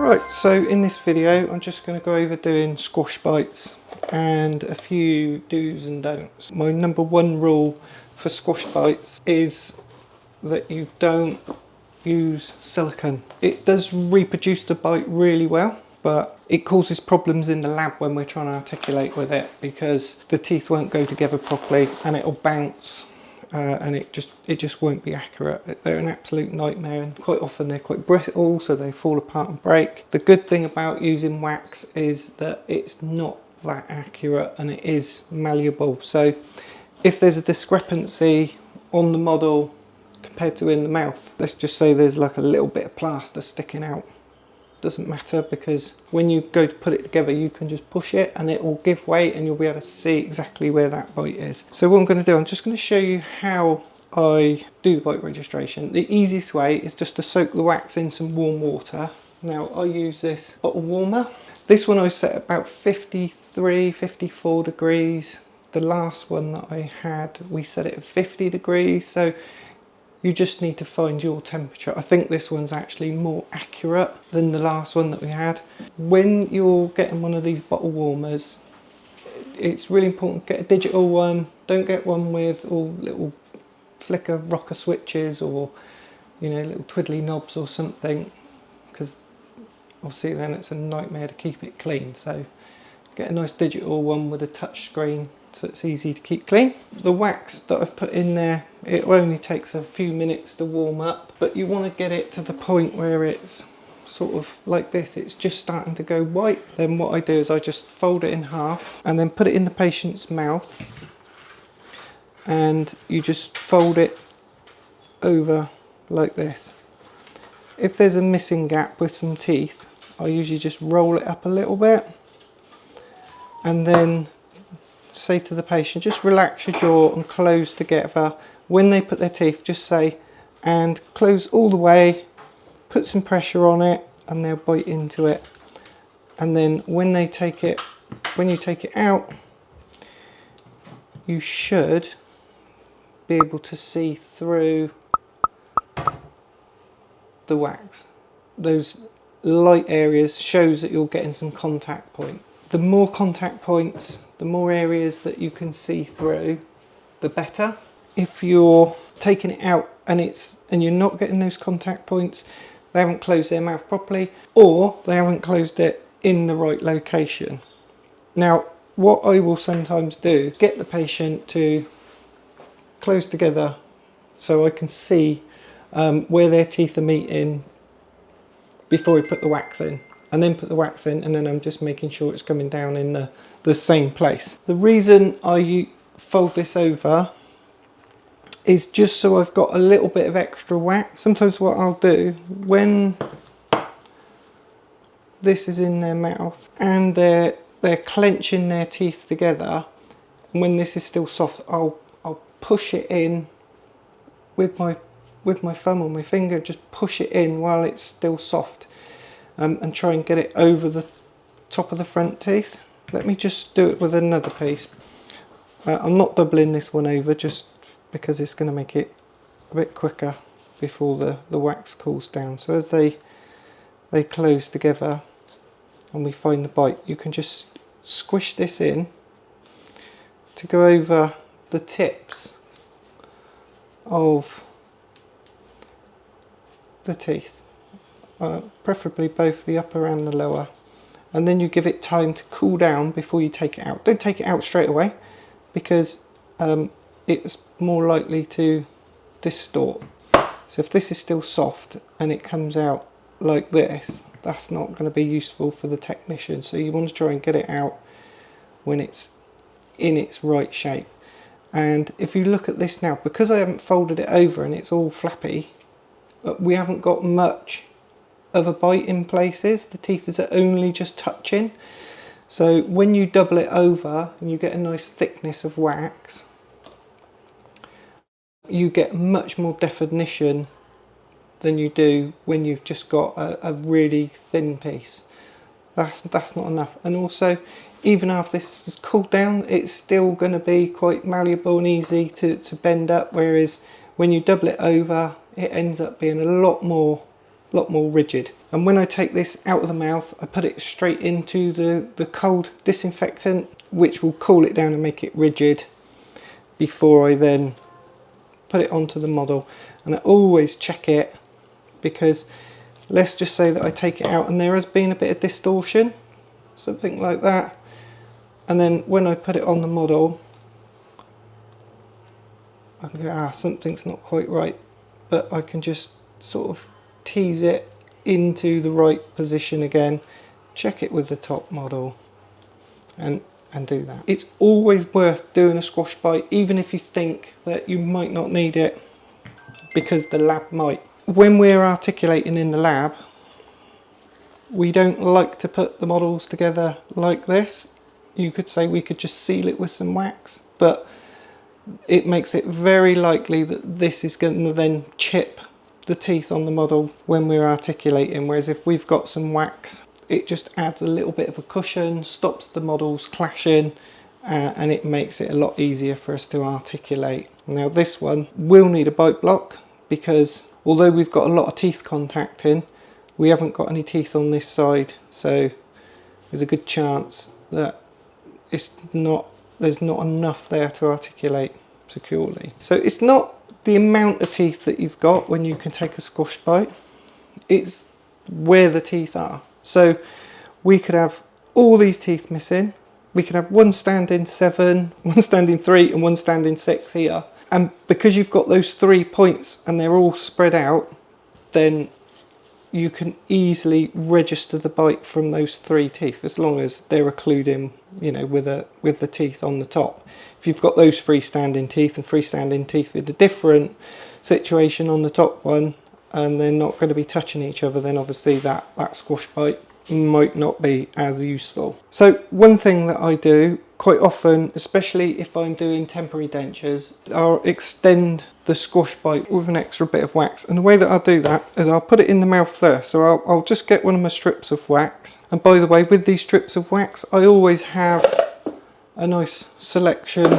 Right, so in this video I'm just going to go over doing squash bites and a few do's and don'ts. My number one rule for squash bites is that you don't use silicone. It does reproduce the bite really well, but it causes problems in the lab when we're trying to articulate with it because the teeth won't go together properly and it'll bounce. And it just won't be accurate. They're an absolute nightmare, and quite often they're quite brittle, so they fall apart and break. The good thing about using wax is that it's not that accurate and it is malleable. So if there's a discrepancy on the model compared to in the mouth, let's just say there's like a little bit of plaster sticking out, doesn't matter, because when you go to put it together you can just push it and it will give way and you'll be able to see exactly where that bite is. So what I'm going to do, I'm just going to show you how I do the bite registration. The easiest way is just to soak the wax in some warm water. Now I use this bottle warmer. This one I set about 53, 54 degrees. The last one that I had, we set it at 50 degrees. So you just need to find your temperature. I think this one's actually more accurate than the last one that we had. When you're getting one of these bottle warmers, it's really important to get a digital one. Don't get one with all little flicker rocker switches or, you know, little twiddly knobs or something, because obviously then it's a nightmare to keep it clean. So get a nice digital one with a touch screen so it's easy to keep clean. The wax that I've put in there, it only takes a few minutes to warm up, but you want to get it to the point where it's sort of like this, it's just starting to go white. Then what I do is I just fold it in half and then put it in the patient's mouth, and you just fold it over like this. If there's a missing gap with some teeth, I usually just roll it up a little bit and then say to the patient, just relax your jaw and close together. When they put their teeth, just say, and close all the way, put some pressure on it and they'll bite into it. And then when you take it out, you should be able to see through the wax. Those light areas shows that you're getting some contact point. The more contact points, the more areas that you can see through, the better. If you're taking it out and you're not getting those contact points, they haven't closed their mouth properly, or they haven't closed it in the right location. Now, what I will sometimes do is get the patient to close together so I can see where their teeth are meeting before we put the wax in. And then put the wax in, and then I'm just making sure it's coming down in the same place. The reason I fold this over is just so I've got a little bit of extra wax. Sometimes what I'll do, when this is in their mouth and they're clenching their teeth together, and when this is still soft, I'll push it in with my thumb or my finger, just push it in while it's still soft. And try and get it over the top of the front teeth. Let me just do it with another piece. I'm not doubling this one over just because it's going to make it a bit quicker before the wax cools down. So as they close together and we find the bite, you can just squish this in to go over the tips of the teeth. Preferably both the upper and the lower, and then you give it time to cool down before you take it out. Don't take it out straight away because it's more likely to distort. So if this is still soft and it comes out like this, that's not going to be useful for the technician. So you want to try and get it out when it's in its right shape. And if you look at this now, because I haven't folded it over and it's all flappy, we haven't got much of a bite in places. The teeth is only just touching. So when you double it over and you get a nice thickness of wax, you get much more definition than you do when you've just got a really thin piece. That's not enough. And also, even after this is cooled down, it's still going to be quite malleable and easy to bend up, whereas when you double it over, it ends up being a lot more lot more rigid. And when I take this out of the mouth, I put it straight into the cold disinfectant, which will cool it down and make it rigid before I then put it onto the model. And I always check it, because let's just say that I take it out and there has been a bit of distortion, something like that, and then when I put it on the model I can go, something's not quite right, but I can just sort of tease it into the right position again, check it with the top model, and do that. It's always worth doing a squash bite, even if you think that you might not need it, because the lab might. When we're articulating in the lab, we don't like to put the models together like this. You could say we could just seal it with some wax, but it makes it very likely that this is going to then chip the teeth on the model when we're articulating, whereas if we've got some wax, it just adds a little bit of a cushion, stops the models clashing, and it makes it a lot easier for us to articulate. Now this one will need a bite block, because although we've got a lot of teeth contacting, we haven't got any teeth on this side, so there's a good chance that there's not enough there to articulate securely. So it's not the amount of teeth that you've got when you can take a squash bite, it's where the teeth are. So we could have all these teeth missing, we could have one standing 7, one standing 3 and one standing 6 here, and because you've got those 3 points and they're all spread out, then you can easily register the bite from those 3 teeth, as long as they're occluding, you know, with the teeth on the top. If you've got those freestanding teeth and freestanding teeth in a different situation on the top one, and they're not going to be touching each other, then obviously that squash bite might not be as useful. So one thing that I do quite often, especially if I'm doing temporary dentures, I'll extend the squash bite with an extra bit of wax, and the way that I'll do that is I'll put it in the mouth first. So I'll just get one of my strips of wax, and by the way, with these strips of wax I always have a nice selection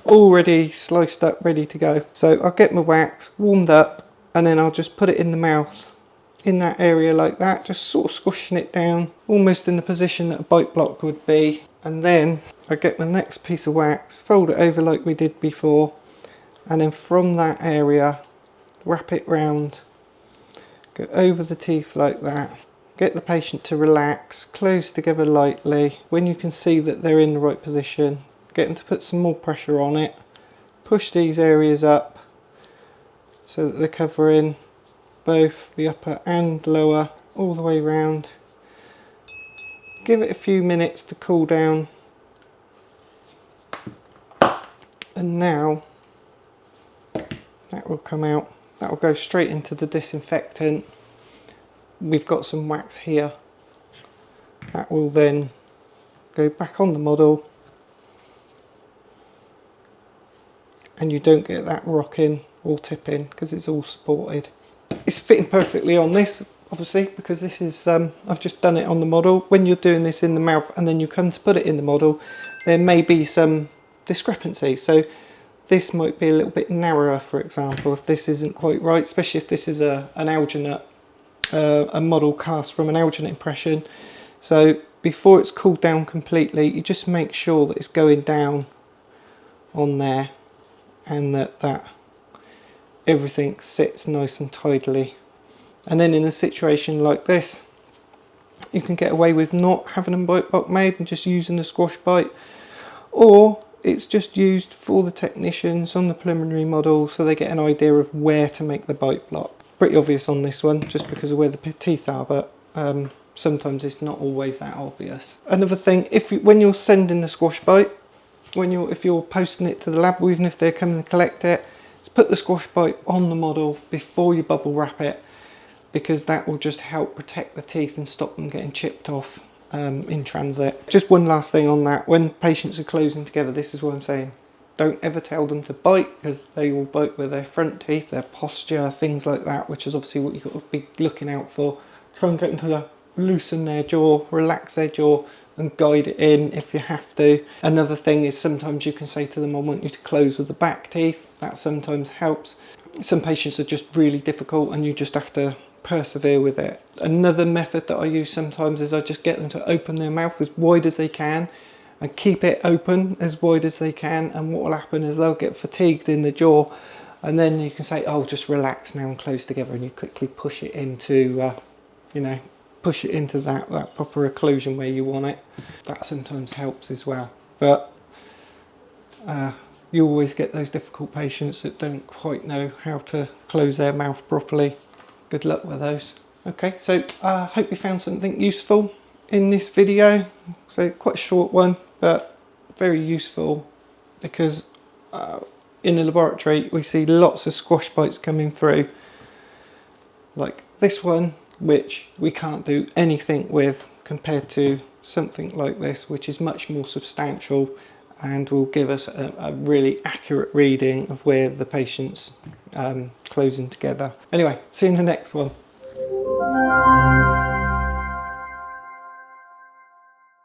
already sliced up, ready to go. So I'll get my wax warmed up, and then I'll just put it in the mouth in that area like that, just sort of squishing it down almost in the position that a bite block would be. And then I get my next piece of wax, fold it over like we did before, and then from that area wrap it round, go over the teeth like that, get the patient to relax, close together lightly. When you can see that they're in the right position, get them to put some more pressure on it, push these areas up so that they're covering both the upper and lower all the way round. Give it a few minutes to cool down, and now that will come out. That will go straight into the disinfectant. We've got some wax here. That will then go back on the model, and you don't get that rocking or tipping because it's all supported. It's fitting perfectly on this, obviously, because this is I've just done it on the model. When you're doing this in the mouth and then you come to put it in the model, there may be some discrepancy. So this might be a little bit narrower, for example, if this isn't quite right, especially if this is an alginate, a model cast from an alginate impression. So before it's cooled down completely, you just make sure that it's going down on there, and that everything sits nice and tidily. And then in a situation like this, you can get away with not having a bite block made and just using the squash bite, or it's just used for the technicians on the preliminary model so they get an idea of where to make the bite block. Pretty obvious on this one just because of where the teeth are, but sometimes it's not always that obvious. Another thing, when you're sending the squash bite, if you're posting it to the lab, or even if they're coming to collect it, put the squash bite on the model before you bubble wrap it, because that will just help protect the teeth and stop them getting chipped off in transit. Just one last thing on that, when patients are closing together, this is what I'm saying, don't ever tell them to bite, because they will bite with their front teeth, their posture, things like that, which is obviously what you've got to be looking out for. Try and get them to loosen their jaw, relax their jaw, and guide it in if you have to. Another thing is sometimes you can say to them, I want you to close with the back teeth. That sometimes helps. Some patients are just really difficult and you just have to persevere with it. Another method that I use sometimes is I just get them to open their mouth as wide as they can and keep it open as wide as they can, and what will happen is they'll get fatigued in the jaw, and then you can say, oh, just relax now and close together, and you quickly push it into you know, push it into that proper occlusion where you want it. That sometimes helps as well. But you always get those difficult patients that don't quite know how to close their mouth properly. Good luck with those. Okay, so I hope you found something useful in this video. So quite a short one, but very useful, because in the laboratory we see lots of squash bites coming through, like this one, which we can't do anything with compared to something like this, which is much more substantial and will give us a really accurate reading of where the patient's closing together. Anyway, see you in the next one.